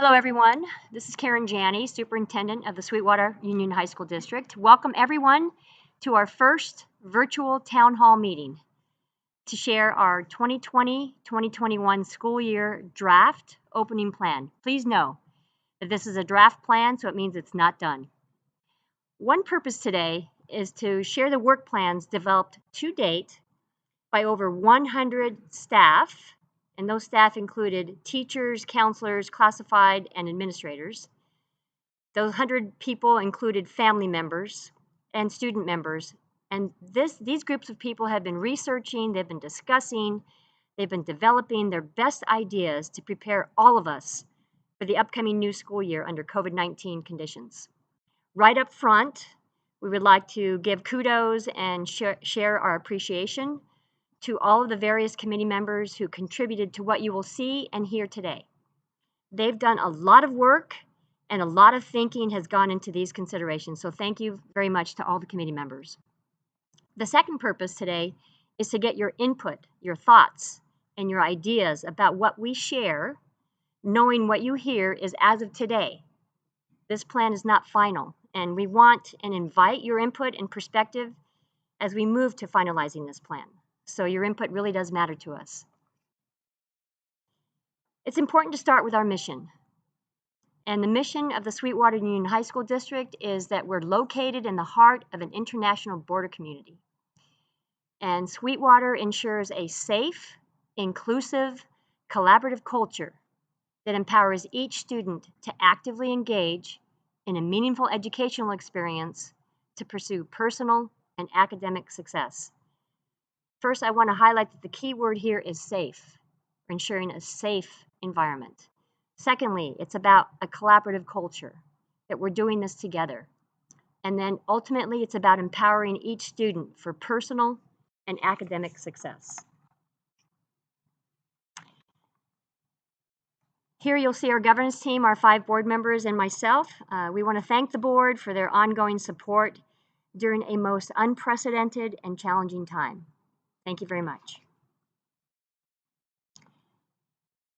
Hello, everyone. This is Karen Janney, Superintendent of the Sweetwater Union High School District. Welcome, everyone, to our first virtual town hall meeting to share our 2020-2021 school year draft opening plan. Please know that this is a draft plan, so it means it's not done. One purpose today is to share the work plans developed to date by over 100 staff, and those staff included teachers, counselors, classified, and administrators. Those 100 people included family members and student members. And these groups of people have been researching, they've been discussing, they've been developing their best ideas to prepare all of us for the upcoming new school year under COVID-19 conditions. Right up front, we would like to give kudos and share our appreciation to all of the various committee members who contributed to what you will see and hear today. They've done a lot of work and a lot of thinking has gone into these considerations, so thank you very much to all the committee members. The second purpose today is to get your input, your thoughts, and your ideas about what we share, knowing what you hear is as of today. This plan is not final, and we want and invite your input and perspective as we move to finalizing this plan. So your input really does matter to us. It's important to start with our mission. And the mission of the Sweetwater Union High School District is that we're located in the heart of an international border community. And Sweetwater ensures a safe, inclusive, collaborative culture that empowers each student to actively engage in a meaningful educational experience to pursue personal and academic success. First, I want to highlight that the key word here is safe, or ensuring a safe environment. Secondly, it's about a collaborative culture, that we're doing this together. And then ultimately, it's about empowering each student for personal and academic success. Here you'll see our governance team, our 5 board members, and myself. We want to thank the board for their ongoing support during a most unprecedented and challenging time. Thank you very much.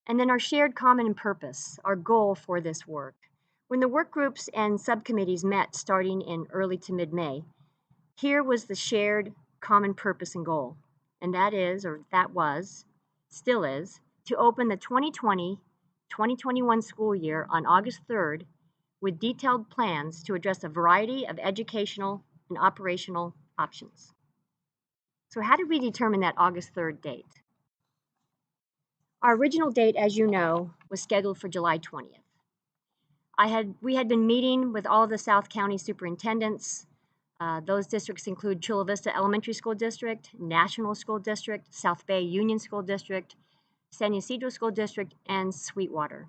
And then our shared common and purpose, our goal for this work. When the work groups and subcommittees met starting in early to mid-May, here was the shared common purpose and goal. And that is, or that was, still is, to open the 2020-2021 school year on August 3rd with detailed plans to address a variety of educational and operational options. So how did we determine that August 3rd date? Our original date, as you know, was scheduled for July 20th. We had been meeting with all of the South County superintendents. Those districts include Chula Vista Elementary School District, National School District, South Bay Union School District, San Ysidro School District, and Sweetwater.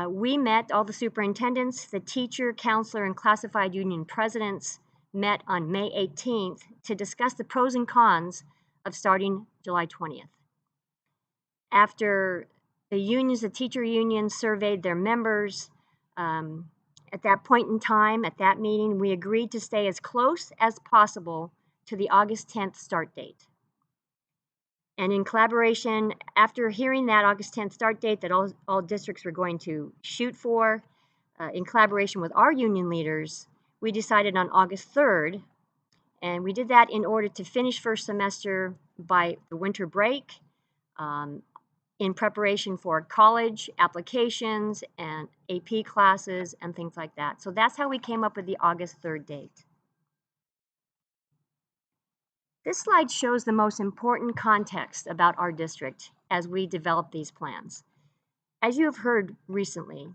We met, all the superintendents, the teacher, counselor, and classified union presidents met on May 18th to discuss the pros and cons of starting July 20th. After the unions, the teacher unions surveyed their members, at that point in time, at that meeting, we agreed to stay as close as possible to the August 10th start date. And in collaboration, after hearing that August 10th start date that all districts were going to shoot for, in collaboration with our union leaders, we decided on August 3rd, and we did that in order to finish first semester by the winter break, in preparation for college applications and AP classes and things like that. So that's how we came up with the August 3rd date. This slide shows the most important context about our district as we develop these plans. As you have heard recently,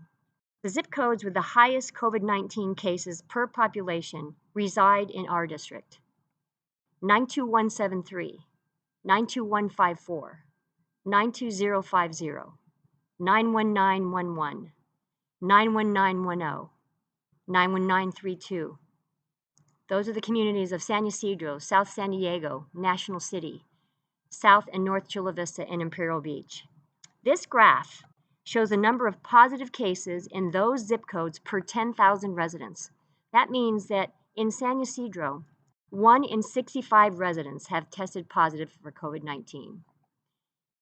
the zip codes with the highest COVID-19 cases per population reside in our district. 92173, 92154, 92050, 91911, 91910, 91932. Those are the communities of San Ysidro, South San Diego, National City, South and North Chula Vista, and Imperial Beach. This graph shows the number of positive cases in those zip codes per 10,000 residents. That means that in San Ysidro, 1 in 65 residents have tested positive for COVID-19.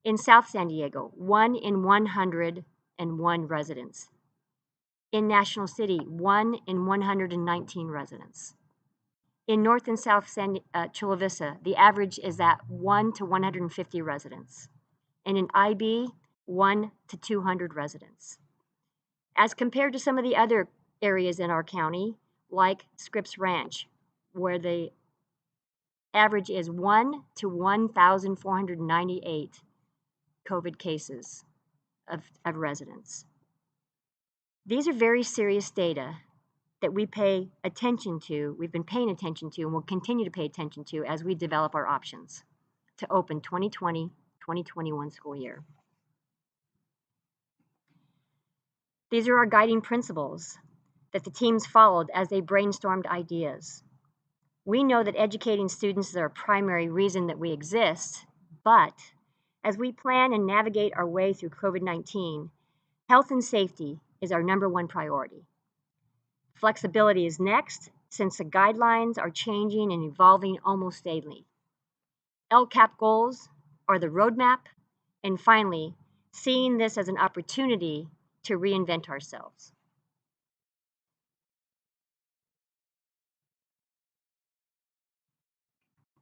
In South San Diego, 1 in 100 1 residents. In National City, 1 in 119 residents. In North and South Chula Vista, the average is at 1 to 150 residents. And in IB, 1 to 200 residents. As compared to some of the other areas in our county, like Scripps Ranch, where the average is 1 to 1,498 COVID cases of residents. These are very serious data that we pay attention to, we've been paying attention to, and will continue to pay attention to as we develop our options to open 2020-2021 school year. These are our guiding principles that the teams followed as they brainstormed ideas. We know that educating students is our primary reason that we exist, but as we plan and navigate our way through COVID-19, health and safety is our #1 priority. Flexibility is next, since the guidelines are changing and evolving almost daily. LCAP goals are the roadmap, and finally, seeing this as an opportunity to reinvent ourselves.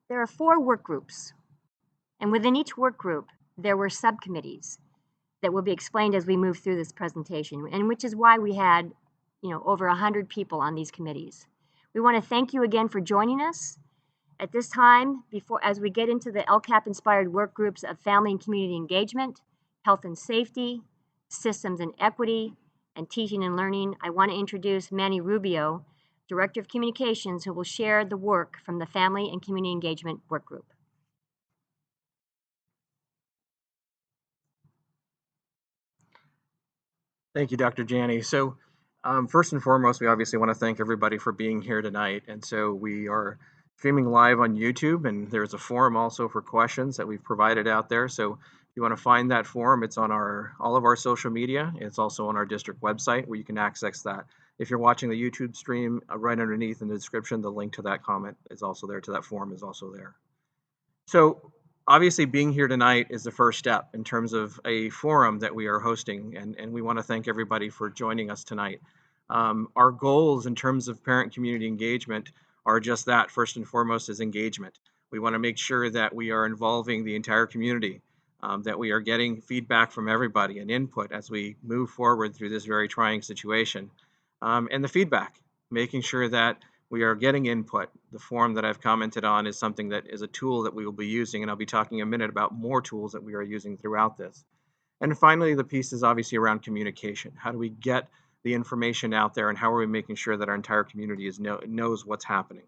There are 4 work groups, and within each work group, there were subcommittees that will be explained as we move through this presentation, and which is why we had, over 100 people on these committees. We want to thank you again for joining us. At this time, as we get into the LCAP-inspired work groups of family and community engagement, health and safety, systems and equity, and teaching and learning, I want to introduce Manny Rubio, Director of Communications, who will share the work from the Family and Community Engagement Work Group. Thank you, Dr. Janney. So first and foremost, we obviously want to thank everybody for being here tonight. And so we are streaming live on YouTube, and there's a forum also for questions that we've provided out there. So if you want to find that forum, it's on all of our social media. It's also on our district website where you can access that. If you're watching the YouTube stream, right underneath in the description, the link to that comment is also there, to that forum is also there. So obviously being here tonight is the first step in terms of a forum that we are hosting, and we want to thank everybody for joining us tonight. Our goals in terms of parent community engagement are just that. First and foremost is engagement. We want to make sure that we are involving the entire community, that we are getting feedback from everybody and input as we move forward through this very trying situation. And the feedback, making sure that we are getting input. The form that I've commented on is something that is a tool that we will be using, and I'll be talking in a minute about more tools that we are using throughout this. And finally, the piece is obviously around communication. How do we get the information out there, and how are we making sure that our entire community knows what's happening?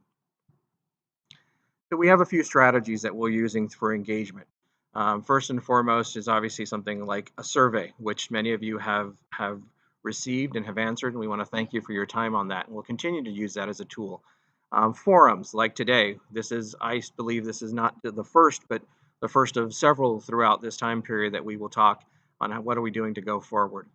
So we have a few strategies that we're using for engagement. First and foremost is obviously something like a survey, which many of you have received and have answered, and we want to thank you for your time on that. And we'll continue to use that as a tool. Forums like today, I believe this is not the first, but the first of several throughout this time period that we will talk on what are we doing to go forward.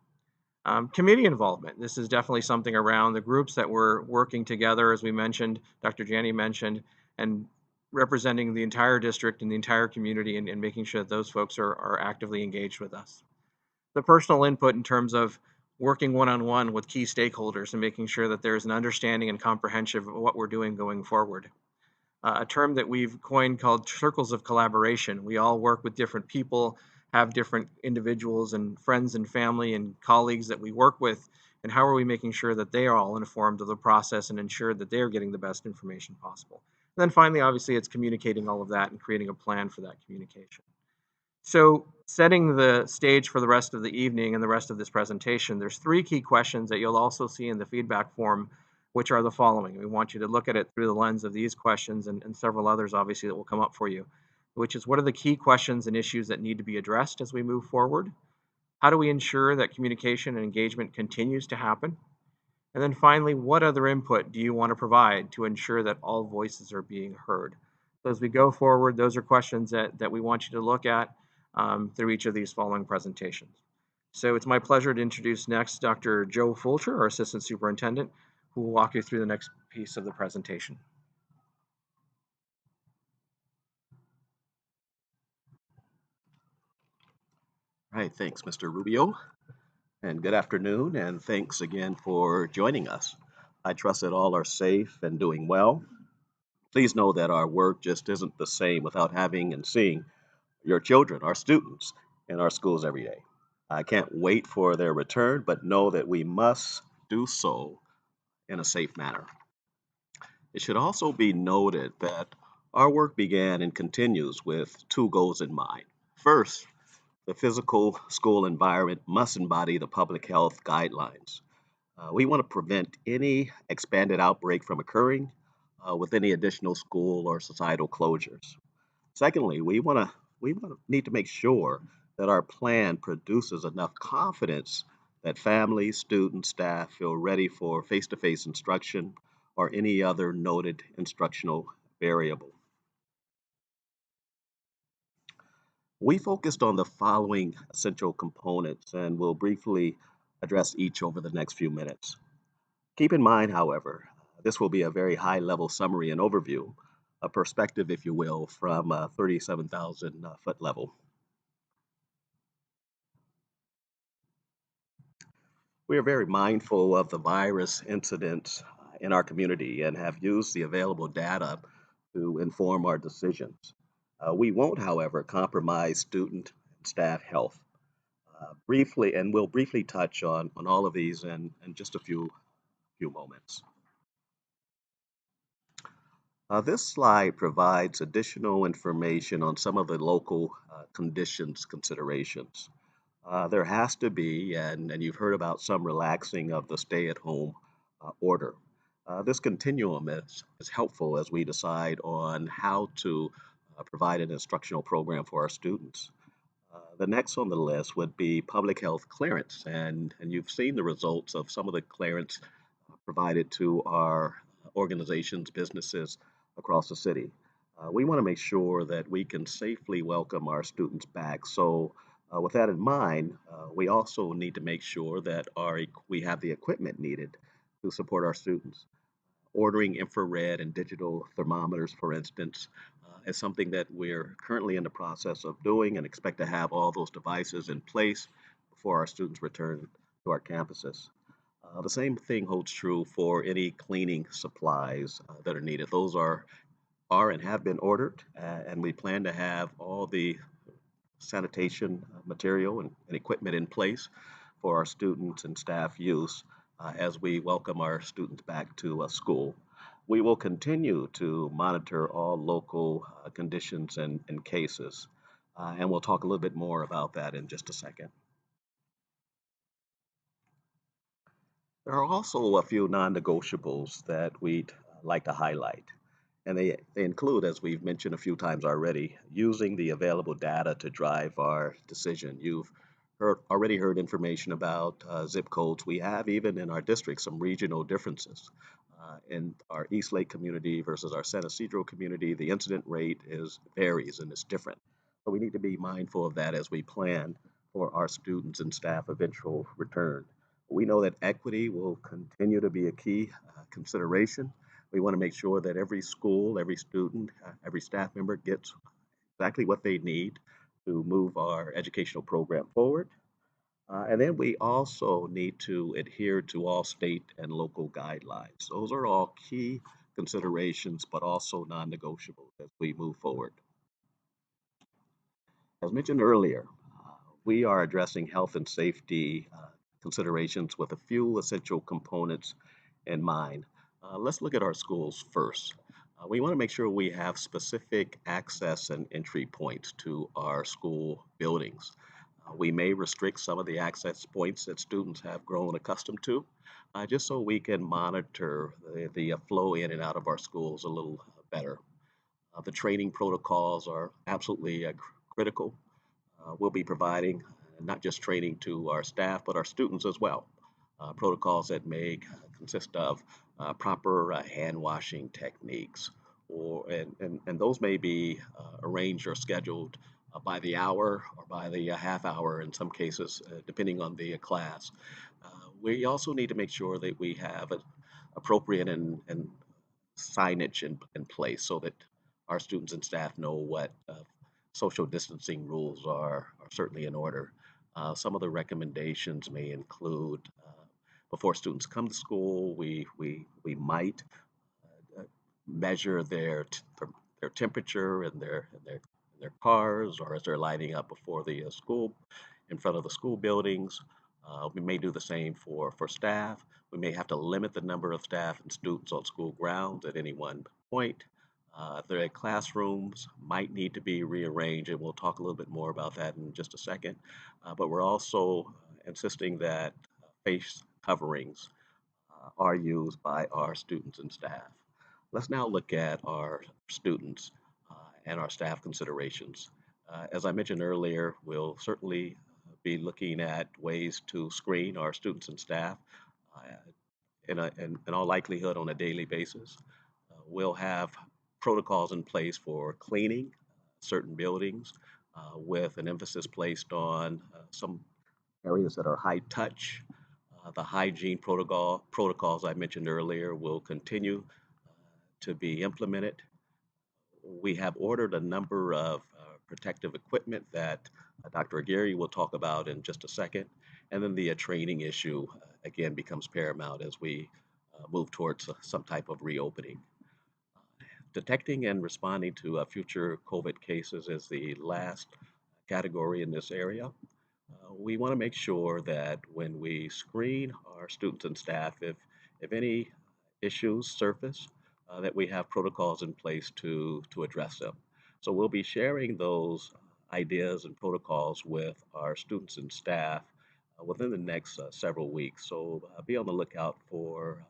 Community involvement. This is definitely something around the groups that we're working together, as we mentioned, Dr. Janney mentioned, and representing the entire district and the entire community, and making sure that those folks are actively engaged with us. The personal input in terms of working one-on-one with key stakeholders and making sure that there's an understanding and comprehension of what we're doing going forward. A term that we've coined called circles of collaboration. We all work with different people, have different individuals and friends and family and colleagues that we work with, and how are we making sure that they are all informed of the process and ensure that they are getting the best information possible. And then finally, obviously, it's communicating all of that and creating a plan for that communication. So setting the stage for the rest of the evening and the rest of this presentation, there's 3 key questions that you'll also see in the feedback form, which are the following. We want you to look at it through the lens of these questions and several others, obviously, that will come up for you, which is what are the key questions and issues that need to be addressed as we move forward? How do we ensure that communication and engagement continues to happen? And then finally, what other input do you want to provide to ensure that all voices are being heard? So as we go forward, those are questions that we want you to look at through each of these following presentations. So it's my pleasure to introduce next Dr. Joe Fulcher, our Assistant Superintendent, who will walk you through the next piece of the presentation. Right, thanks, Mr. Rubio. And good afternoon, and thanks again for joining us. I trust that all are safe and doing well. Please know that our work just isn't the same without having and seeing your children, our students, in our schools every day. I can't wait for their return, but know that we must do so in a safe manner. It should also be noted that our work began and continues with two goals in mind. First, the physical school environment must embody the public health guidelines. We want to prevent any expanded outbreak from occurring with any additional school or societal closures. Secondly, we need to make sure that our plan produces enough confidence that families, students, staff feel ready for face-to-face instruction or any other noted instructional variable. We focused on the following essential components and will briefly address each over the next few minutes. Keep in mind, however, this will be a very high level summary and overview, a perspective, if you will, from 37,000 foot level. We are very mindful of the virus incidents in our community and have used the available data to inform our decisions. We won't, however, compromise student and staff health. Briefly, and we'll briefly touch on all of these in just a few moments. This slide provides additional information on some of the local conditions considerations. There has to be, and you've heard about some relaxing of the stay-at-home order. This continuum is helpful as we decide on how to provide an instructional program for our students. The next on the list would be public health clearance, and you've seen the results of some of the clearance provided to our organizations, businesses across the city. We want to make sure that we can safely welcome our students back. So, with that in mind, we also need to make sure that we have the equipment needed to support our students. Ordering infrared and digital thermometers, for instance, is something that we're currently in the process of doing and expect to have all those devices in place before our students return to our campuses. The same thing holds true for any cleaning supplies that are needed. Those are and have been ordered, and we plan to have all the sanitation material and equipment in place for our students and staff use as we welcome our students back to school. We will continue to monitor all local conditions and cases, and we'll talk a little bit more about that in just a second. There are also a few non-negotiables that we'd like to highlight. And they include, as we've mentioned a few times already, using the available data to drive our decision. You've already heard information about zip codes. We have, even in our district, some regional differences. In our East Lake community versus our San Ysidro community, the incident rate varies and is different. So we need to be mindful of that as we plan for our students and staff eventual return. We know that equity will continue to be a key consideration. We want to make sure that every school, every student, every staff member gets exactly what they need to move our educational program forward. And then we also need to adhere to all state and local guidelines. Those are all key considerations, but also non-negotiable as we move forward. As mentioned earlier, we are addressing health and safety considerations with a few essential components in mind. Let's look at our schools first. We want to make sure we have specific access and entry points to our school buildings. We may restrict some of the access points that students have grown accustomed to, just so we can monitor the flow in and out of our schools a little better. The training protocols are absolutely critical. We'll be providing not just training to our staff, but our students as well. Protocols that may consist of proper hand washing techniques, and those may be arranged or scheduled by the hour or by the half hour in some cases, depending on the class. We also need to make sure that we have appropriate and signage in place so that our students and staff know what social distancing rules are certainly in order. Some of the recommendations may include before students come to school, we might measure their temperature in their cars or as they're lining up before the school in front of the school buildings. We may do the same for staff. We may have to limit the number of staff and students on school grounds at any one point. If they're at classrooms, might need to be rearranged, and we'll talk a little bit more about that in just a second. But we're also insisting that face coverings are used by our students and staff. Let's now look at our students and our staff considerations. As I mentioned earlier, we'll certainly be looking at ways to screen our students and staff uh, in all likelihood on a daily basis. We'll have protocols in place for cleaning certain buildings with an emphasis placed on some areas that are high touch. The hygiene protocols I mentioned earlier will continue to be implemented. We have ordered a number of protective equipment that Dr. Aguirre will talk about in just a second. And then the training issue, again, becomes paramount as we move towards some type of reopening. Detecting and responding to future COVID cases is the last category in this area. We want to make sure that when we screen our students and staff, if any issues surface, that we have protocols in place to address them. So we'll be sharing those ideas and protocols with our students and staff within the next several weeks. So be on the lookout for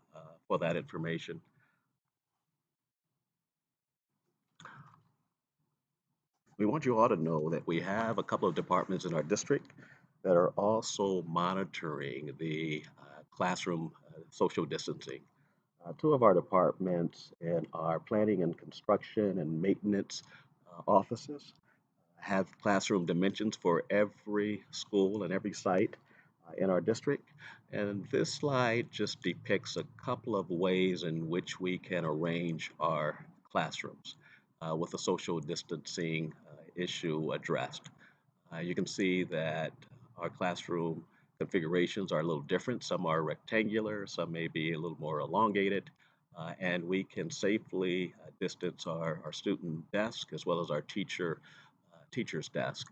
that information. We want you all to know that we have a couple of departments in our district that are also monitoring the classroom social distancing. Two of our departments in our planning and construction and maintenance offices have classroom dimensions for every school and every site in our district. And this slide just depicts a couple of ways in which we can arrange our classrooms with the social distancing issue addressed. You can see that our classroom configurations are a little different. Some are rectangular, some may be a little more elongated, and we can safely distance our student desk as well as our teacher's desk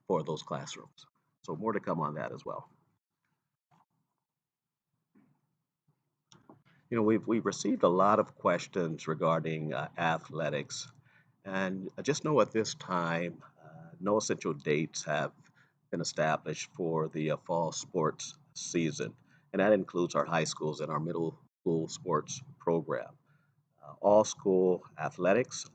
for those classrooms. So more to come on that as well. You know, we've received a lot of questions regarding athletics, and just know at this time, no essential dates have been established for the fall sports season, and that includes our high schools and our middle school sports program. All school athletics,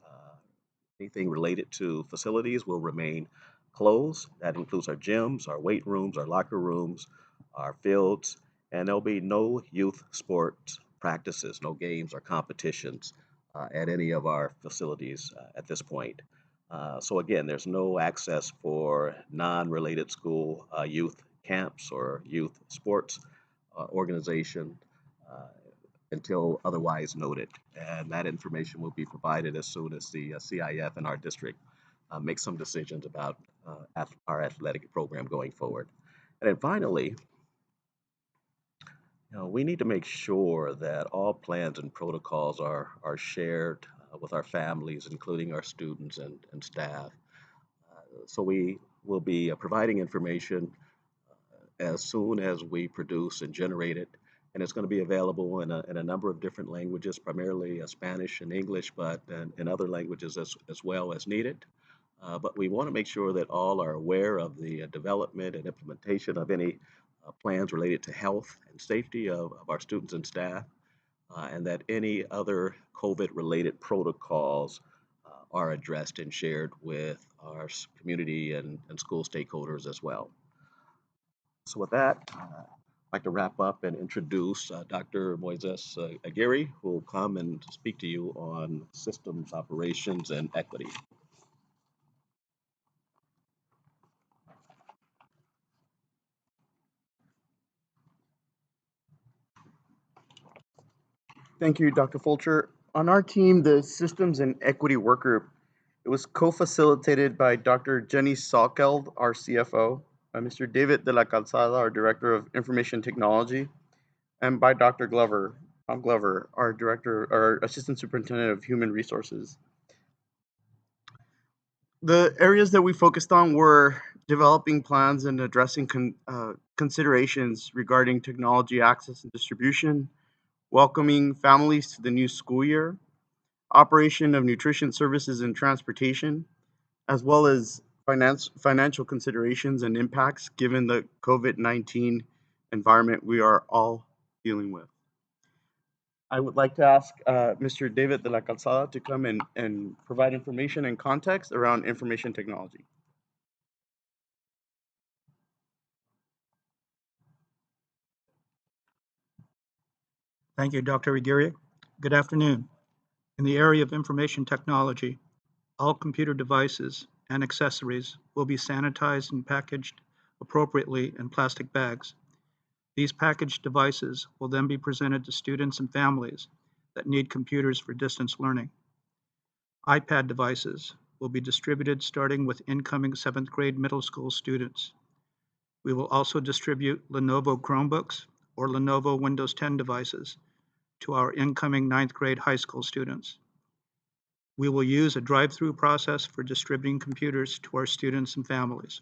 anything related to facilities will remain closed. That includes our gyms, our weight rooms, our locker rooms, our fields, and there'll be no youth sports practices, no games or competitions at any of our facilities at this point. So again, there's no access for non-related school youth camps or youth sports organization uh, until otherwise noted. And that information will be provided as soon as the CIF in our district make some decisions about our athletic program going forward. And then finally, we need to make sure that all plans and protocols are shared with our families, including our students and staff. So we will be providing information as soon as we produce and generate it. And it's going to be available in a number of different languages, primarily Spanish and English, but in other languages as well as needed. But we want to make sure that all are aware of the development and implementation of any plans related to health and safety of our students and staff, and that any other COVID-related protocols are addressed and shared with our community and school stakeholders as well. So with that, I'd like to wrap up and introduce Dr. Moises Aguirre, who will come and speak to you on systems, operations, and equity. Thank you, Dr. Fulcher. On our team, the Systems and Equity Work Group, it was co-facilitated by Dr. Jenny Salkeld, our CFO, by Mr. David de la Calzada, our Director of Information Technology, and by Dr. Glover, Tom Glover, our Assistant Superintendent of Human Resources. The areas that we focused on were developing plans and addressing considerations regarding technology access and distribution, welcoming families to the new school year, operation of nutrition services and transportation, as well as financial considerations and impacts given the COVID-19 environment we are all dealing with. I would like to ask Mr. David de la Calzada to come and provide information and context around information technology. Thank you, Dr. Aguirre. Good afternoon. In the area of information technology, all computer devices and accessories will be sanitized and packaged appropriately in plastic bags. These packaged devices will then be presented to students and families that need computers for distance learning. iPad devices will be distributed starting with incoming 7th grade middle school students. We will also distribute Lenovo Chromebooks or Lenovo Windows 10 devices to our incoming 9th grade high school students. We will use a drive-through process for distributing computers to our students and families.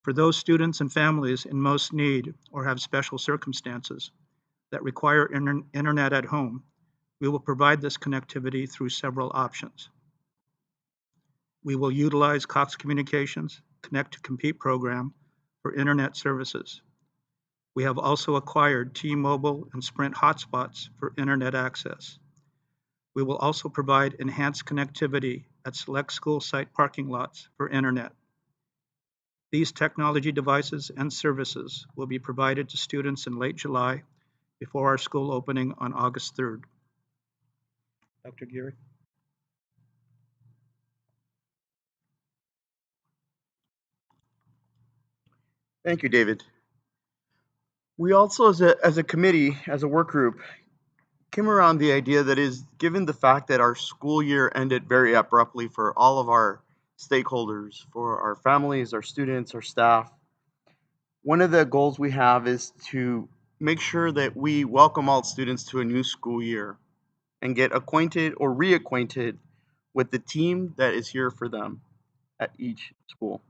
For those students and families in most need or have special circumstances that require internet at home, we will provide this connectivity through several options. We will utilize Cox Communications Connect to Compete program for internet services. We have also acquired T-Mobile and Sprint hotspots for internet access. We will also provide enhanced connectivity at select school site parking lots for internet. These technology devices and services will be provided to students in late July before our school opening on August 3rd. Dr. Aguirre? Thank you, David. We also, as a committee, as a work group, came around the idea that is, given the fact that our school year ended very abruptly for all of our stakeholders, for our families, our students, our staff, one of the goals we have is to make sure that we welcome all students to a new school year and get acquainted or reacquainted with the team that is here for them at each school.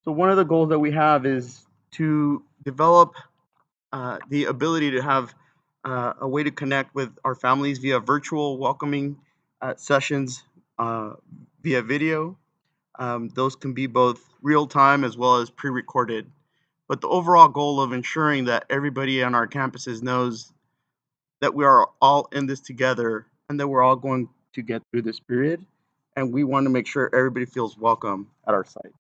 So one of the goals that we have is to develop the ability to have a way to connect with our families via virtual welcoming sessions via video. Those can be both real time as well as pre-recorded. But the overall goal of ensuring that everybody on our campuses knows that we are all in this together and that we're all going to get through this period. And we want to make sure everybody feels welcome at our site.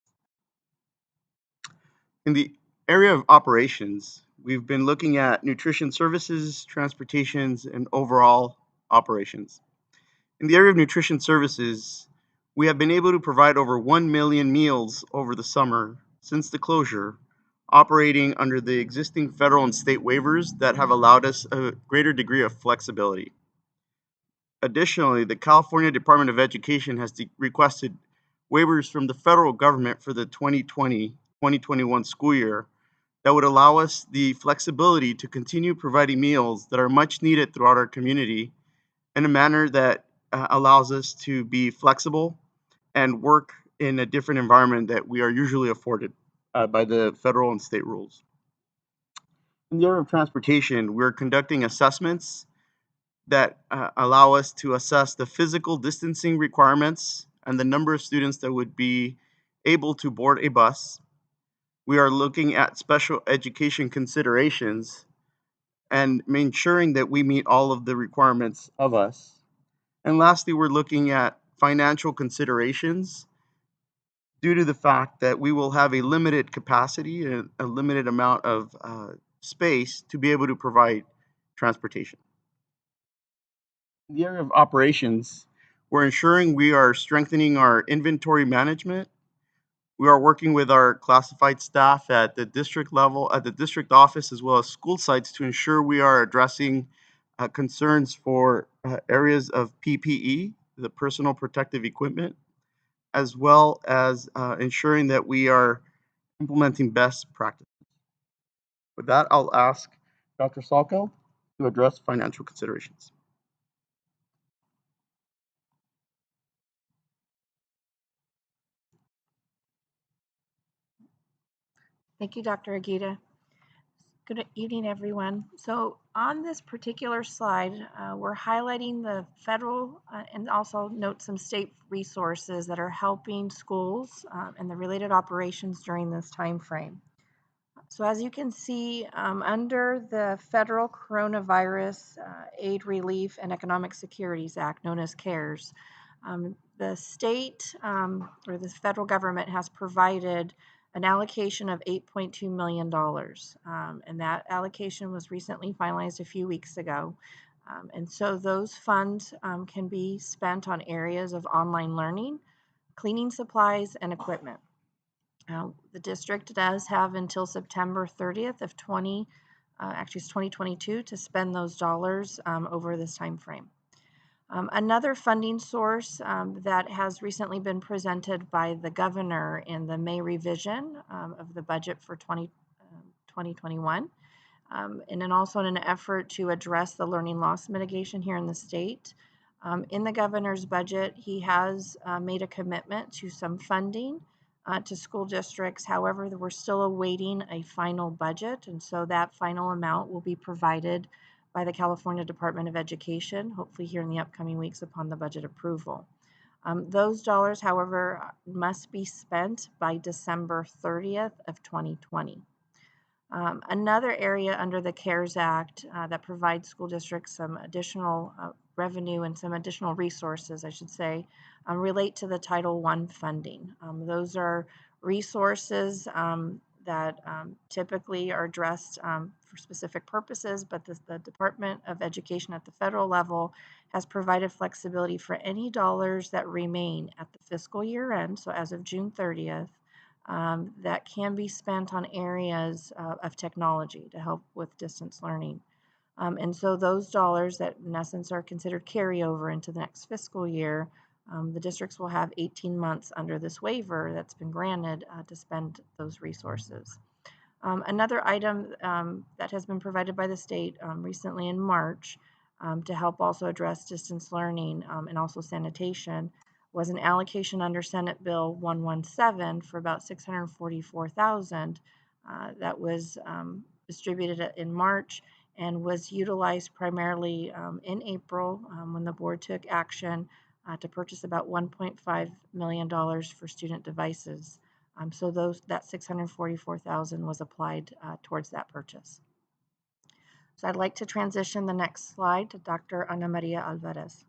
In the area of operations, we've been looking at nutrition services, transportations, and overall operations. In the area of nutrition services, we have been able to provide over 1 million meals over the summer since the closure, operating under the existing federal and state waivers that have allowed us a greater degree of flexibility. Additionally, the California Department of Education has requested waivers from the federal government for the 2020-2021 school year that would allow us the flexibility to continue providing meals that are much needed throughout our community in a manner that allows us to be flexible and work in a different environment that we are usually afforded by the federal and state rules. In the area of transportation, we're conducting assessments that allow us to assess the physical distancing requirements and the number of students that would be able to board a bus. We are looking at special education considerations and ensuring that we meet all of the requirements of us. And lastly, we're looking at financial considerations due to the fact that we will have a limited capacity and a limited amount of space to be able to provide transportation. In the area of operations, we're ensuring we are strengthening our inventory management. We are working with our classified staff at the district level, at the district office, as well as school sites to ensure we are addressing concerns for areas of PPE, the personal protective equipment, as well as ensuring that we are implementing best practices. With that, I'll ask Dr. Salkel to address financial considerations. Thank you, Dr. Aguirre. Good evening, everyone. So on this particular slide, we're highlighting the federal and also note some state resources that are helping schools and the related operations during this time frame. So as you can see, under the Federal Coronavirus Aid Relief and Economic Securities Act, known as CARES, the state or the federal government has provided an allocation of $8.2 million. And that allocation was recently finalized a few weeks ago. And so those funds can be spent on areas of online learning, cleaning supplies, and equipment. The district does have until September 30th of 2022 to spend those dollars over this time frame. Another funding source that has recently been presented by the governor in the May revision of the budget for 2021, and then also in an effort to address the learning loss mitigation here in the state. In the governor's budget, he has made a commitment to some funding to school districts. However, we're still awaiting a final budget, and so that final amount will be provided by the California Department of Education, hopefully here in the upcoming weeks upon the budget approval. Those dollars, however, must be spent by December 30th of 2020. Another area under the CARES Act that provides school districts some additional revenue and some additional resources, I should say, relate to the Title I funding. Those are resources that typically are addressed for specific purposes, but the Department of Education at the federal level has provided flexibility for any dollars that remain at the fiscal year end, so as of June 30th, that can be spent on areas of technology to help with distance learning. And so those dollars that in essence are considered carryover into the next fiscal year, the districts will have 18 months under this waiver that's been granted to spend those resources. Another item that has been provided by the state recently in March to help also address distance learning and also sanitation was an allocation under Senate Bill 117 for about $644,000 that was distributed in March and was utilized primarily in April when the board took action to purchase about $1.5 million for student devices. So that $644,000 was applied towards that purchase. So I'd like to transition the next slide to Dr. Anamaria Alvarez.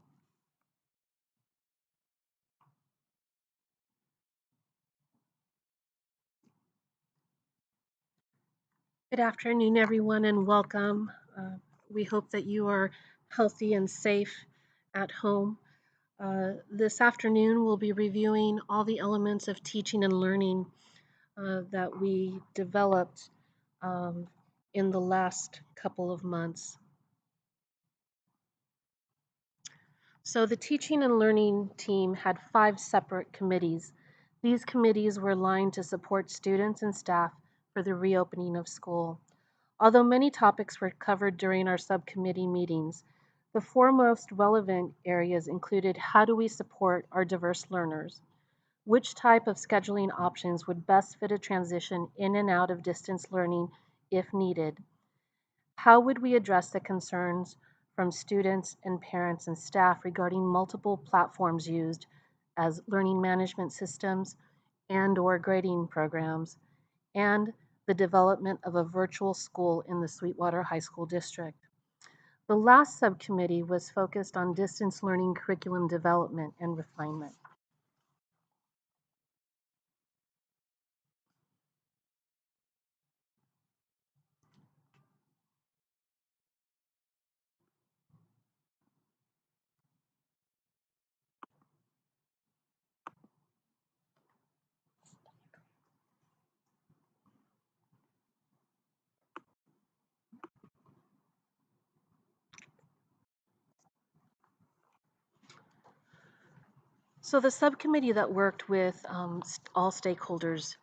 Good afternoon, everyone, and welcome. We hope that you are healthy and safe at home. This afternoon, we'll be reviewing all the elements of teaching and learning that we developed in the last couple of months. So the teaching and learning team had 5 separate committees. These committees were aligned to support students and staff for the reopening of school. Although many topics were covered during our subcommittee meetings, the 4 most relevant areas included how do we support our diverse learners, which type of scheduling options would best fit a transition in and out of distance learning if needed, how would we address the concerns from students and parents and staff regarding multiple platforms used as learning management systems and/or grading programs, and the development of a virtual school in the Sweetwater High School District. The last subcommittee was focused on distance learning curriculum development and refinement. So the subcommittee that worked with all stakeholders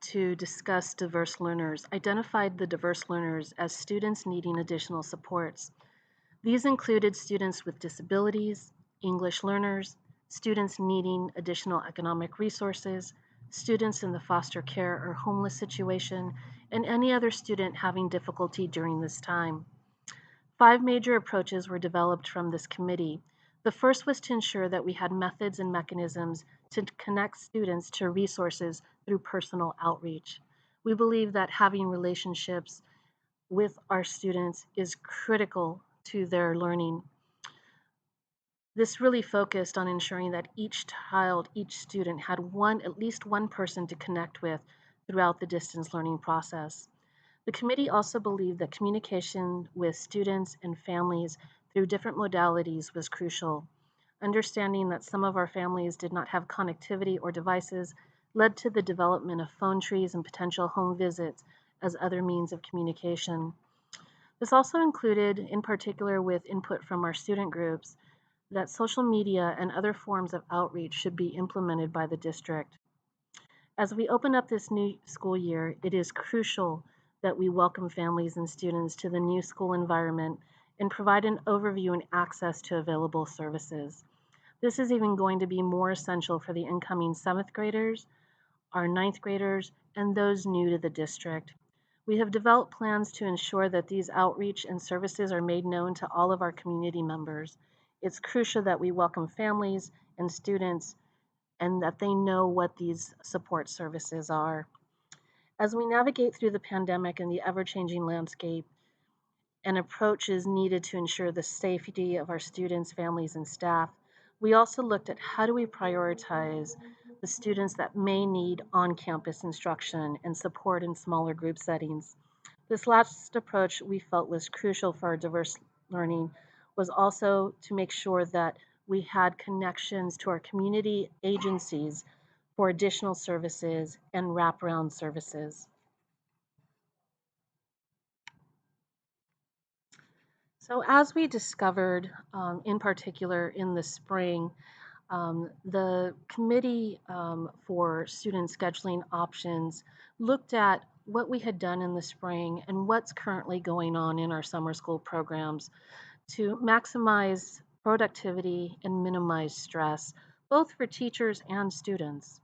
to discuss diverse learners, identified the diverse learners as students needing additional supports. These included students with disabilities, English learners, students needing additional economic resources, students in the foster care or homeless situation, and any other student having difficulty during this time. 5 major approaches were developed from this committee. The first was to ensure that we had methods and mechanisms to connect students to resources through personal outreach. We believe that having relationships with our students is critical to their learning. This really focused on ensuring that each child, each student had at least one person to connect with throughout the distance learning process. The committee also believed that communication with students and families through different modalities was crucial. Understanding that some of our families did not have connectivity or devices led to the development of phone trees and potential home visits as other means of communication. This also included, in particular with input from our student groups, that social media and other forms of outreach should be implemented by the district. As we open up this new school year, it is crucial that we welcome families and students to the new school environment and provide an overview and access to available services. This is even going to be more essential for the incoming 7th graders, our 9th graders, and those new to the district. We have developed plans to ensure that these outreach and services are made known to all of our community members. It's crucial that we welcome families and students and that they know what these support services are. As we navigate through the pandemic and the ever-changing landscape, an approach is needed to ensure the safety of our students, families, and staff. We also looked at how do we prioritize the students that may need on-campus instruction and support in smaller group settings. This last approach we felt was crucial for our diverse learning was also to make sure that we had connections to our community agencies for additional services and wraparound services. So as we discovered, in particular in the spring, the committee for student scheduling options looked at what we had done in the spring and what's currently going on in our summer school programs to maximize productivity and minimize stress, both for teachers and students.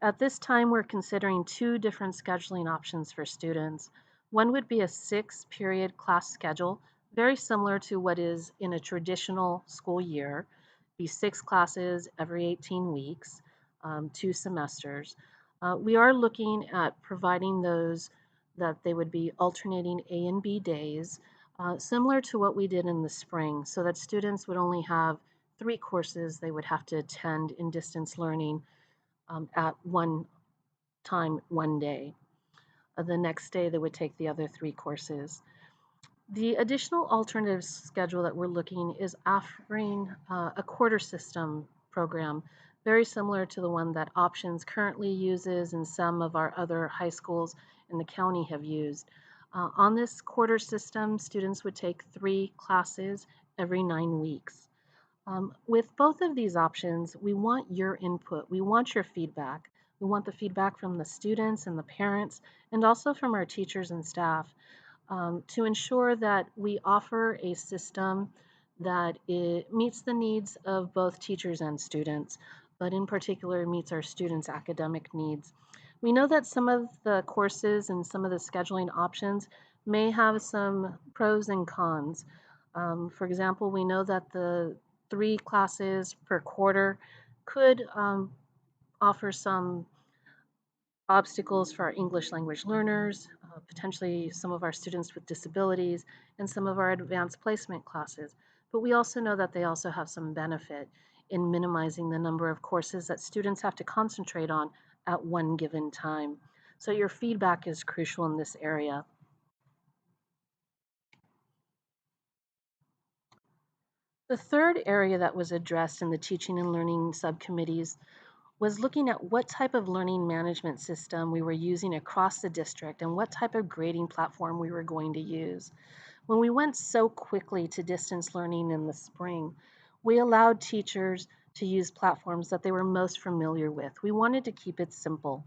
At this time, we're considering 2 different scheduling options for students. One would be a 6-period class schedule, very similar to what is in a traditional school year, be 6 classes every 18 weeks, 2 semesters. We are looking at providing those that they would be alternating A and B days, similar to what we did in the spring, so that students would only have 3 courses they would have to attend in distance learning at one time, one day. The next day, they would take the other 3 courses. The additional alternative schedule that we're looking is offering a quarter system program, very similar to the one that Options currently uses and some of our other high schools in the county have used. On this quarter system, students would take 3 classes every 9 weeks. With both of these options, we want your input. We want your feedback. We want the feedback from the students and the parents, and also from our teachers and staff to ensure that we offer a system that it meets the needs of both teachers and students, but in particular meets our students' academic needs. We know that some of the courses and some of the scheduling options may have some pros and cons. For example, we know that the 3 classes per quarter could offer some obstacles for our English language learners, potentially some of our students with disabilities, and some of our advanced placement classes. But we also know that they also have some benefit in minimizing the number of courses that students have to concentrate on at one given time. So your feedback is crucial in this area. The third area that was addressed in the teaching and learning subcommittees was looking at what type of learning management system we were using across the district and what type of grading platform we were going to use. When we went so quickly to distance learning in the spring, we allowed teachers to use platforms that they were most familiar with. We wanted to keep it simple.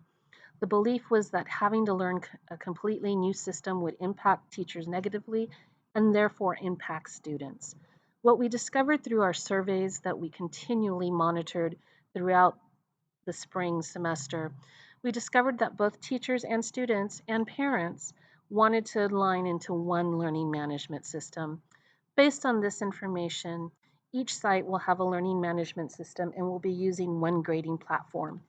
The belief was that having to learn a completely new system would impact teachers negatively and therefore impact students. What we discovered through our surveys that we continually monitored throughout the spring semester, we discovered that both teachers and students and parents wanted to align into one learning management system. Based on this information, each site will have a learning management system and will be using one grading platform.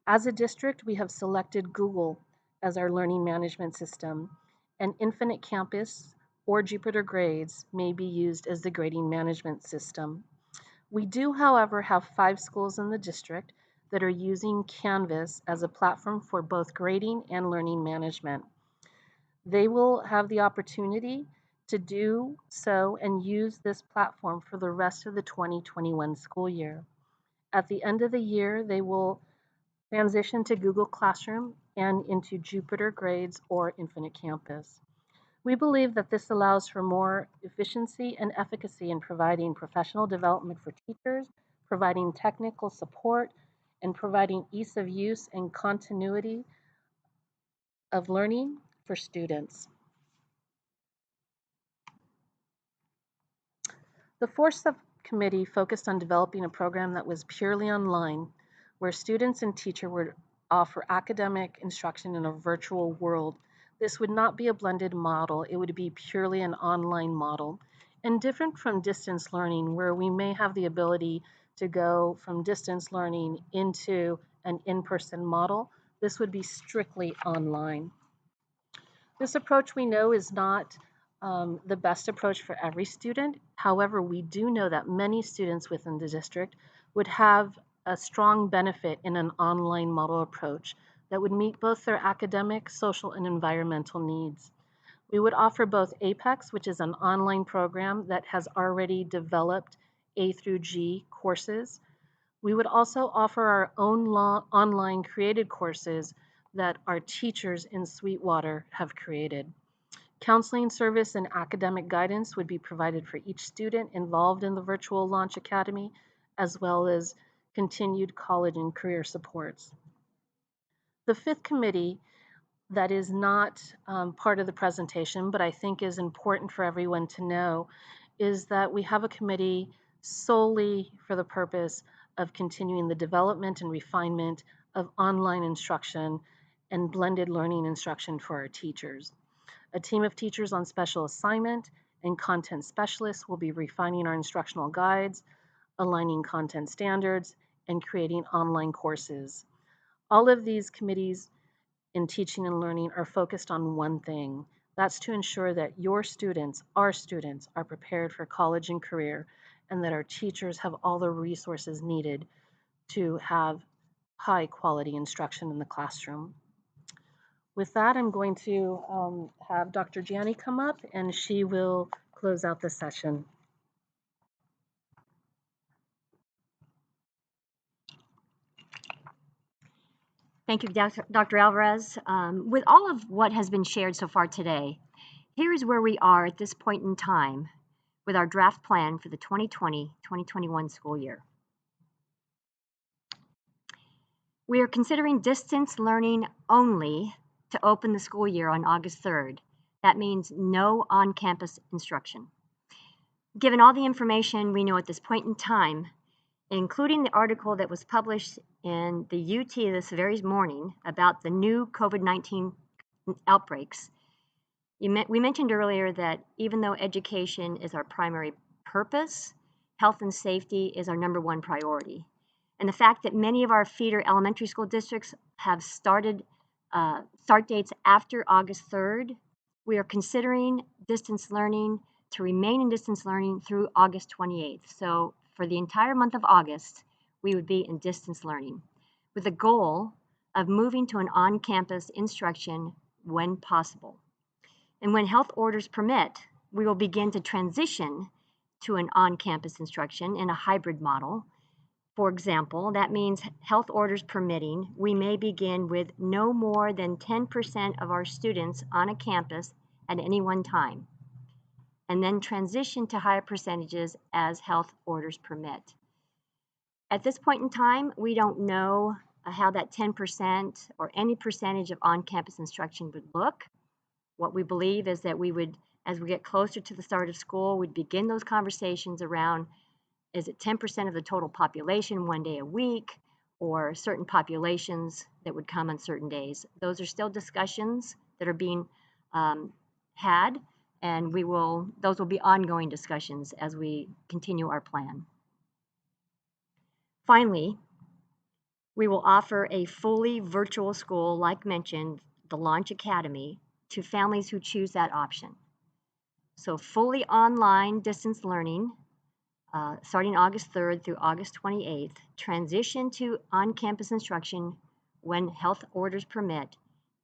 As a district, we have selected Google as our learning management system, and Infinite Campus or Jupyter Grades may be used as the grading management system. We do, however, have 5 schools in the district that are using Canvas as a platform for both grading and learning management. They will have the opportunity to do so and use this platform for the rest of the 2021 school year. At the end of the year, they will transition to Google Classroom and into Jupyter Grades or Infinite Campus. We believe that this allows for more efficiency and efficacy in providing professional development for teachers, providing technical support, and providing ease of use and continuity of learning for students. The fourth subcommittee focused on developing a program that was purely online, where students and teachers would offer academic instruction in a virtual world. This would not be a blended model, it would be purely an online model. And different from distance learning, where we may have the ability to go from distance learning into an in-person model, this would be strictly online. This approach we know is not the best approach for every student. However, we do know that many students within the district would have a strong benefit in an online model approach that would meet both their academic, social, and environmental needs. We would offer both APEX, which is an online program that has already developed A through G courses. We would also offer our own online created courses that our teachers in Sweetwater have created. Counseling service and academic guidance would be provided for each student involved in the Virtual Launch Academy, as well as continued college and career supports. The fifth committee that is not part of the presentation, but I think is important for everyone to know, is that we have a committee solely for the purpose of continuing the development and refinement of online instruction and blended learning instruction for our teachers. A team of teachers on special assignment and content specialists will be refining our instructional guides, aligning content standards, and creating online courses. All of these committees in teaching and learning are focused on one thing. That's to ensure that your students, our students, are prepared for college and career, and that our teachers have all the resources needed to have high quality instruction in the classroom. With that, I'm going to have Dr. Gianni come up and she will close out the session. Thank you, Dr. Alvarez. With all of what has been shared so far today, here is where we are at this point in time with our draft plan for the 2020-2021 school year. We are considering distance learning only to open the school year on August 3rd. That means no on-campus instruction. Given all the information we know at this point in time, including the article that was published in the UT this very morning about the new COVID-19 outbreaks, we mentioned earlier that even though education is our primary purpose, health and safety is our #1 priority. And the fact that many of our feeder elementary school districts have start dates after August 3rd, we are considering distance learning to remain in distance learning through August 28th. So for the entire month of August, we would be in distance learning with the goal of moving to an on-campus instruction when possible. And when health orders permit, we will begin to transition to an on-campus instruction in a hybrid model. For example, that means health orders permitting, we may begin with no more than 10% of our students on a campus at any one time, and then transition to higher percentages as health orders permit. At this point in time, we don't know how that 10% or any percentage of on-campus instruction would look. What we believe is that we would, as we get closer to the start of school, we'd begin those conversations around, is it 10% of the total population 1 day a week, or certain populations that would come on certain days? Those are still discussions that are being had, and those will be ongoing discussions as we continue our plan. Finally, we will offer a fully virtual school, like mentioned, the Launch Academy, to families who choose that option. So fully online distance learning, starting August 3rd through August 28th, transition to on-campus instruction when health orders permit,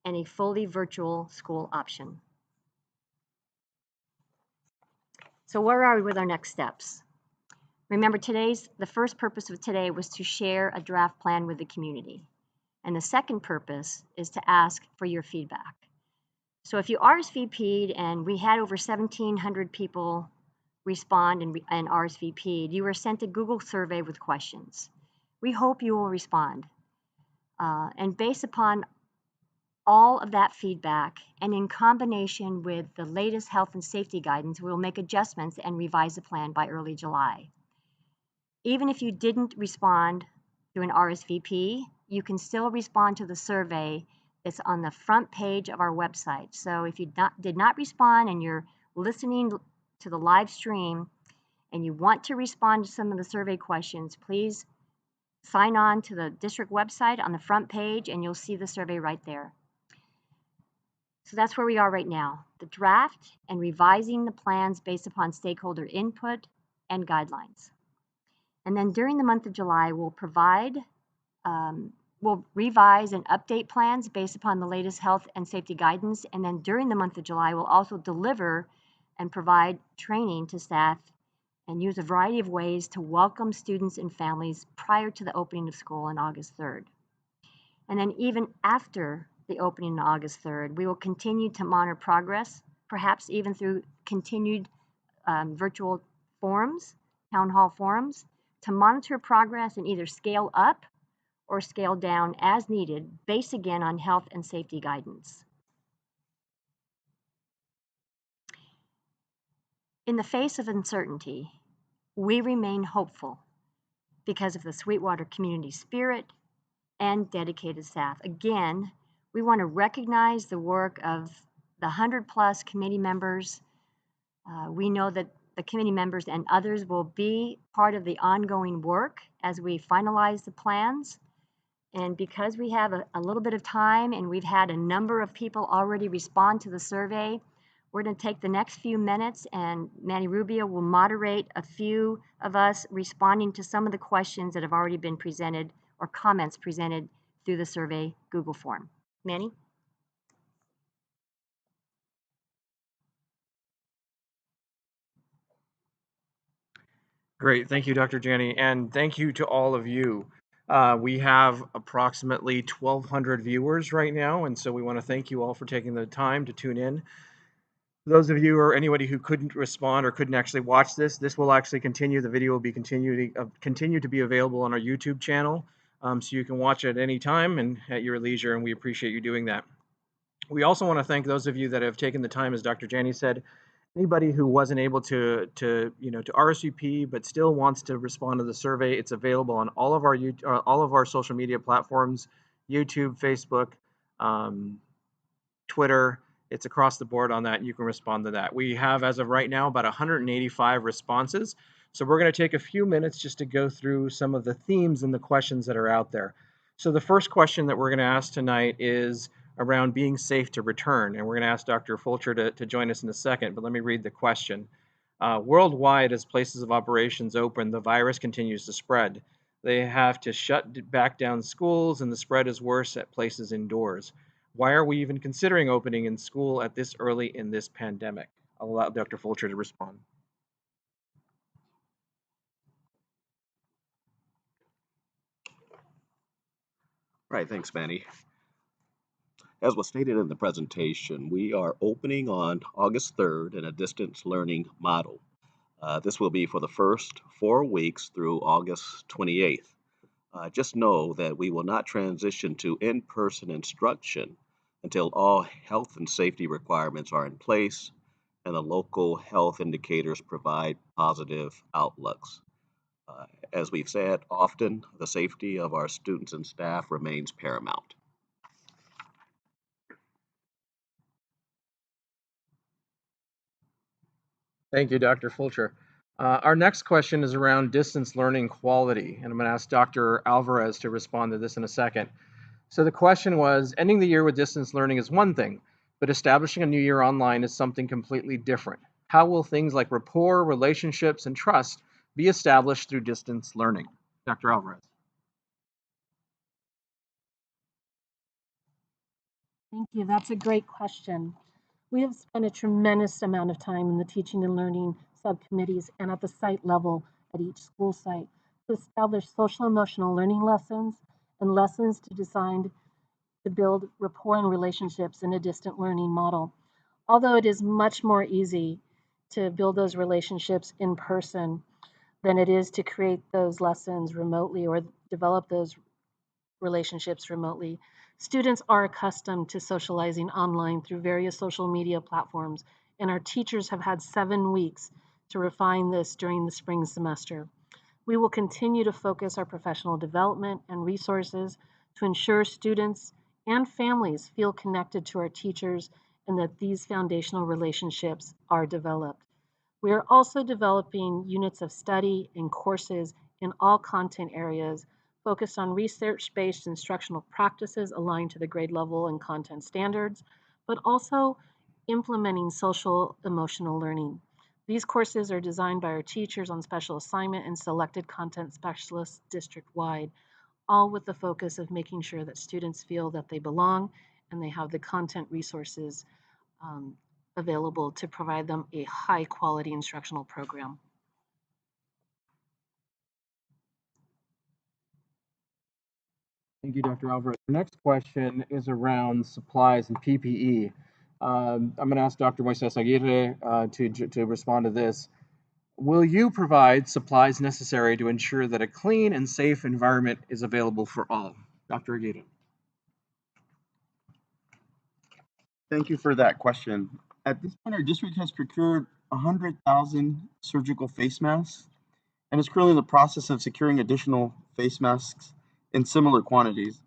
and a fully virtual school option. So where are we with our next steps? Remember, the first purpose of today was to share a draft plan with the community. And the second purpose is to ask for your feedback. So if you RSVP'd, and we had over 1,700 people respond and RSVP'd, you were sent a Google survey with questions. We hope you will respond. And based upon all of that feedback, and in combination with the latest health and safety guidance, we'll make adjustments and revise the plan by early July. Even if you didn't respond through an RSVP, you can still respond to the survey that's on the front page of our website. So if you did not respond and you're listening to the live stream and you want to respond to some of the survey questions, please sign on to the district website on the front page and you'll see the survey right there. So that's where we are right now, the draft and revising the plans based upon stakeholder input and guidelines. And then during the month of July, we'll revise and update plans based upon the latest health and safety guidance. And then during the month of July, we'll also deliver and provide training to staff and use a variety of ways to welcome students and families prior to the opening of school on August 3rd. And then even after the opening on August 3rd, we will continue to monitor progress, perhaps even through continued virtual forums, town hall forums, to monitor progress and either scale up or scale down as needed, based again on health and safety guidance. In the face of uncertainty, we remain hopeful because of the Sweetwater community spirit and dedicated staff. Again, we want to recognize the work of the 100+ committee members. We know that the committee members and others will be part of the ongoing work as we finalize the plans. And because we have a little bit of time and we've had a number of people already respond to the survey, we're going to take the next few minutes and Manny Rubio will moderate a few of us responding to some of the questions that have already been presented or comments presented through the survey Google form. Manny? Great. Thank you, Dr. Janney, and thank you to all of you. We have approximately 1,200 viewers right now, and so we want to thank you all for taking the time to tune in. Those of you or anybody who couldn't respond or couldn't actually watch this will actually continue. The video will be continue to be available on our YouTube channel, so you can watch it at any time and at your leisure, and we appreciate you doing that. We also want to thank those of you that have taken the time, as Dr. Janney said. Anybody who wasn't able to RSVP but still wants to respond to the survey, it's available on all of our social media platforms: YouTube, Facebook, Twitter. It's across the board on that, and you can respond to that. We have, as of right now, about 185 responses. So we're going to take a few minutes just to go through some of the themes and the questions that are out there. So the first question that we're going to ask tonight is around being safe to return. And we're going to ask Dr. Fulcher to join us in a second, but let me read the question. Worldwide, as places of operations open, the virus continues to spread. They have to shut back down schools, and the spread is worse at places indoors. Why are we even considering opening in school at this early in this pandemic? I'll allow Dr. Fulcher to respond. Right, thanks, Manny. As was stated in the presentation, we are opening on August 3rd in a distance learning model. This will be for the first 4 weeks through August 28th. Just know that we will not transition to in-person instruction until all health and safety requirements are in place and the local health indicators provide positive outlooks. As we've said often, the safety of our students and staff remains paramount. Thank you, Dr. Fulcher. Our next question is around distance learning quality, and I'm going to ask Dr. Alvarez to respond to this in a second. So the question was, ending the year with distance learning is one thing, but establishing a new year online is something completely different. How will things like rapport, relationships, and trust be established through distance learning? Dr. Alvarez. Thank you. That's a great question. We have spent a tremendous amount of time in the teaching and learning subcommittees and at the site level at each school site to establish social emotional learning lessons and lessons designed to build rapport and relationships in a distant learning model. Although it is much more easy to build those relationships in person than it is to create those lessons remotely or develop those relationships remotely. Students are accustomed to socializing online through various social media platforms, and our teachers have had 7 weeks to refine this during the spring semester. We will continue to focus our professional development and resources to ensure students and families feel connected to our teachers and that these foundational relationships are developed. We are also developing units of study and courses in all content areas focused on research-based instructional practices aligned to the grade level and content standards, but also implementing social emotional learning. These courses are designed by our teachers on special assignment and selected content specialists district-wide, all with the focus of making sure that students feel that they belong and they have the content resources available to provide them a high-quality instructional program. Thank you, Dr. Alvarez. The next question is around supplies and PPE. I'm going to ask Dr. Moises Aguirre to respond to this. Will you provide supplies necessary to ensure that a clean and safe environment is available for all? Dr. Aguirre. Thank you for that question. At this point, our district has procured 100,000 surgical face masks and is currently in the process of securing additional face masks in similar quantities.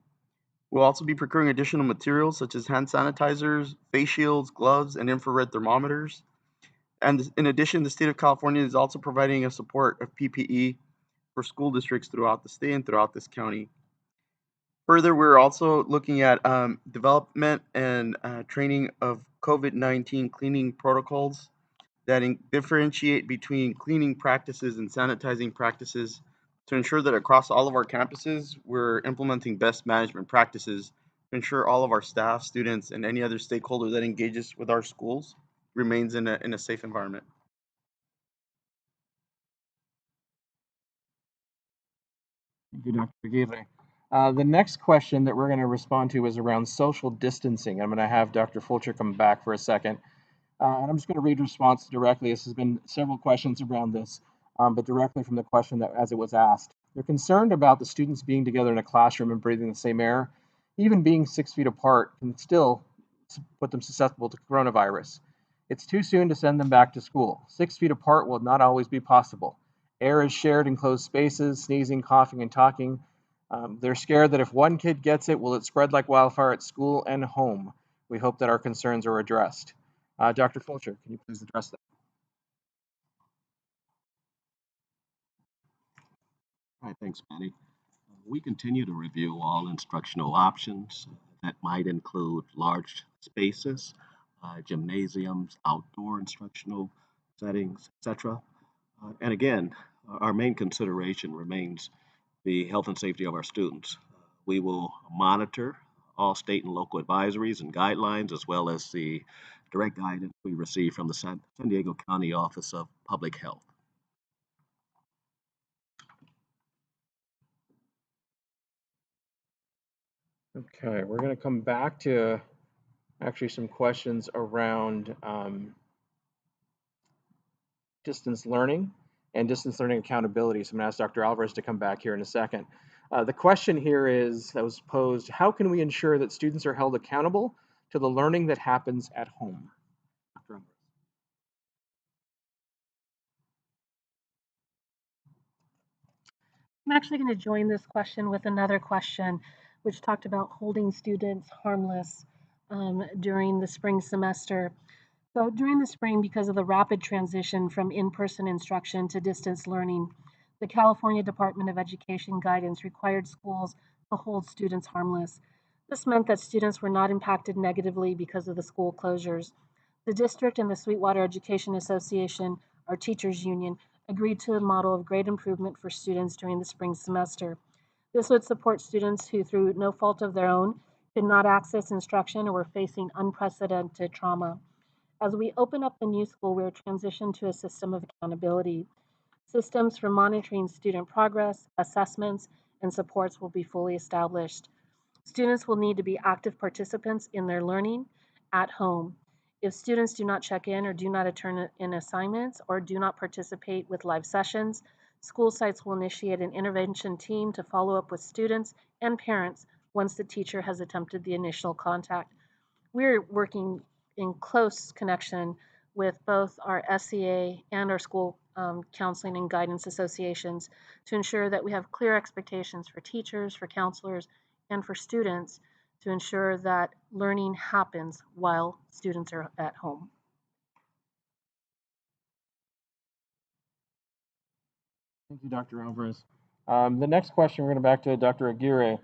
We'll also be procuring additional materials such as hand sanitizers, face shields, gloves, and infrared thermometers. And in addition, the state of California is also providing a support of PPE for school districts throughout the state and throughout this county. Further, we're also looking at development and training of COVID-19 cleaning protocols that differentiate between cleaning practices and sanitizing practices to ensure that across all of our campuses, we're implementing best management practices to ensure all of our staff, students, and any other stakeholder that engages with our schools remains in a safe environment. Thank you, Dr. Aguirre. The next question that we're going to respond to is around social distancing. I'm going to have Dr. Fulcher come back for a second. And I'm just going to read the response directly. This has been several questions around this, but directly from the question that as it was asked. They're concerned about the students being together in a classroom and breathing the same air. Even being 6 feet apart can still put them susceptible to coronavirus. It's too soon to send them back to school. 6 feet apart will not always be possible. Air is shared in closed spaces, sneezing, coughing, and talking. They're scared that if one kid gets it, will it spread like wildfire at school and home? We hope that our concerns are addressed. Dr. Fulcher, can you please address that? All right, thanks, Manny. We continue to review all instructional options that might include large spaces, gymnasiums, outdoor instructional settings, etc. And again, our main consideration remains the health and safety of our students. We will monitor all state and local advisories and guidelines, as well as the direct guidance we receive from the San Diego County Office of Public Health. Okay, we're going to come back to actually some questions around distance learning and distance learning accountability. So I'm going to ask Dr. Alvarez to come back here in a second. The question here that was posed, how can we ensure that students are held accountable to the learning that happens at home? Dr. Alvarez. I'm actually going to join this question with another question, which talked about holding students harmless during the spring semester. So during the spring, because of the rapid transition from in-person instruction to distance learning, the California Department of Education guidance required schools to hold students harmless. This meant that students were not impacted negatively because of the school closures. The district and the Sweetwater Education Association, our teachers union, agreed to a model of grade improvement for students during the spring semester. This would support students who, through no fault of their own, could not access instruction or were facing unprecedented trauma. As we open up the new school, we are transitioned to a system of accountability. Systems for monitoring student progress, assessments, and supports will be fully established. Students will need to be active participants in their learning at home. If students do not check in or do not turn in assignments or do not participate with live sessions, school sites will initiate an intervention team to follow up with students and parents once the teacher has attempted the initial contact. We're working in close connection with both our SEA and our school counseling and guidance associations to ensure that we have clear expectations for teachers, for counselors, and for students to ensure that learning happens while students are at home. Thank you, Dr. Alvarez. The next question, we're going to back to Dr. Aguirre,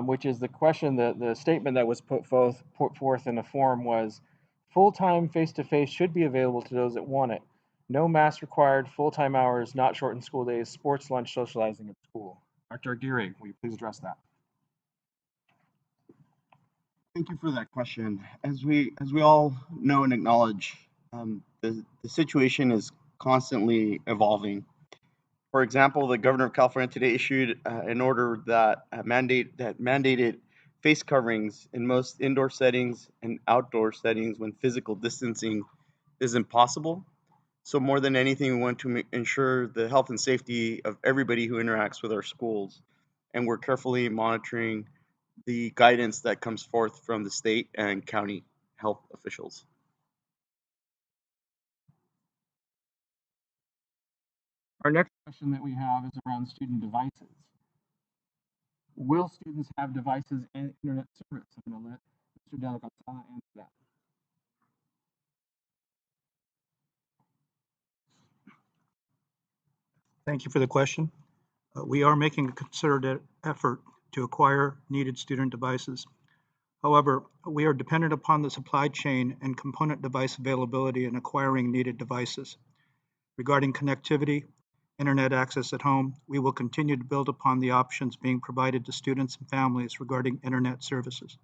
which is the question, the statement that was put forth in the forum was, full-time face-to-face should be available to those that want it. No mask required, full-time hours, not shortened school days, sports, lunch, socializing at school. Dr. Aguirre, will you please address that? Thank you for that question. As we all know and acknowledge, the situation is constantly evolving. For example, the governor of California today issued an order that mandated face coverings in most indoor settings and outdoor settings when physical distancing is impossible. So more than anything, we want to ensure the health and safety of everybody who interacts with our schools, and we're carefully monitoring the guidance that comes forth from the state and county health officials. Our next question that we have is around student devices. Will students have devices and internet service? I'm going to let Mr. De La Calzada answer that. Thank you for the question. We are making a concerted effort to acquire needed student devices. However, we are dependent upon the supply chain and component device availability in acquiring needed devices. Regarding connectivity, internet access at home, we will continue to build upon the options being provided to students and families regarding internet services.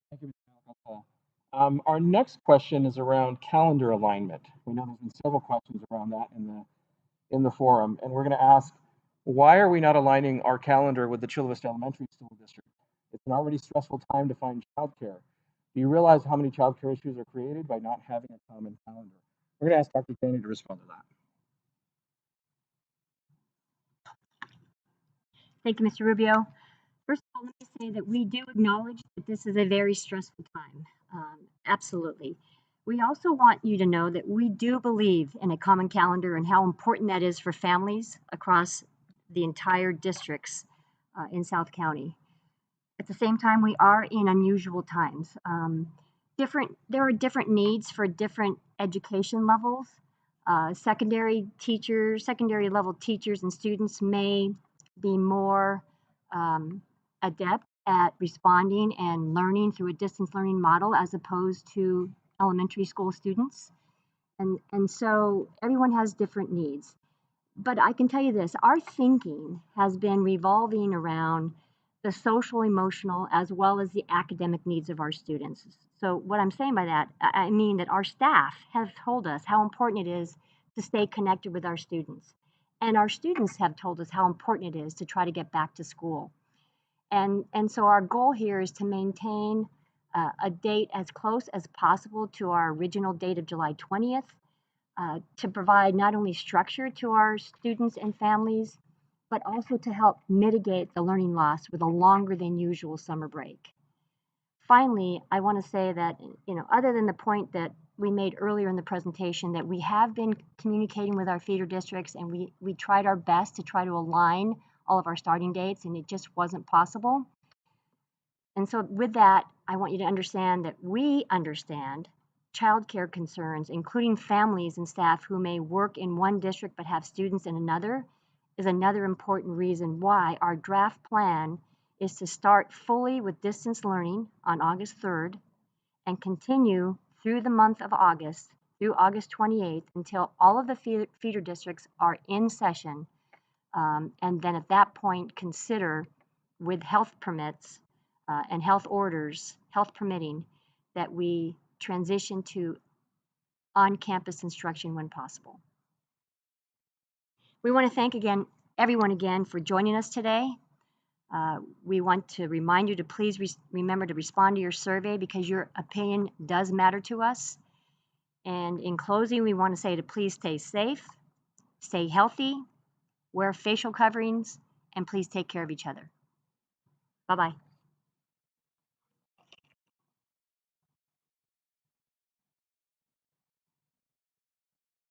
Thank you, Mr. De La Calzada. Our next question is around calendar alignment. We know there's been several questions around that in the forum, and we're going to ask, why are we not aligning our calendar with the Chula Vista Elementary School District? It's an already stressful time to find childcare. Do you realize how many childcare issues are created by not having a common calendar? We're going to ask Dr. Kennedy to respond to that. Thank you, Mr. Rubio. First of all, let me say that we do acknowledge that this is a very stressful time. Absolutely. We also want you to know that we do believe in a common calendar and how important that is for families across the entire districts in South County. At the same time, we are in unusual times. There are different needs for different education levels. Secondary level teachers and students may be more adept at responding and learning through a distance learning model as opposed to elementary school students. And so everyone has different needs. But I can tell you this, our thinking has been revolving around the social, emotional, as well as the academic needs of our students. So what I'm saying by that, I mean that our staff have told us how important it is to stay connected with our students. And our students have told us how important it is to try to get back to school. And so our goal here is to maintain a date as close as possible to our original date of July 20th. to provide not only structure to our students and families, but also to help mitigate the learning loss with a longer than usual summer break. Finally, I want to say that, other than the point that we made earlier in the presentation, that we have been communicating with our feeder districts, and we tried our best to try to align all of our starting dates, and it just wasn't possible. And so with that, I want you to understand that we understand childcare concerns, including families and staff who may work in one district but have students in another, is another important reason why our draft plan is to start fully with distance learning on August 3rd and continue through the month of August, through August 28th, until all of the feeder districts are in session. And then at that point, consider, with health permits and health orders, health permitting, that we transition to on-campus instruction when possible. We want to thank everyone again for joining us today. We want to remind you to please remember to respond to your survey, because your opinion does matter to us. And in closing, we want to say to please stay safe, stay healthy, wear facial coverings, and please take care of each other. Bye-bye.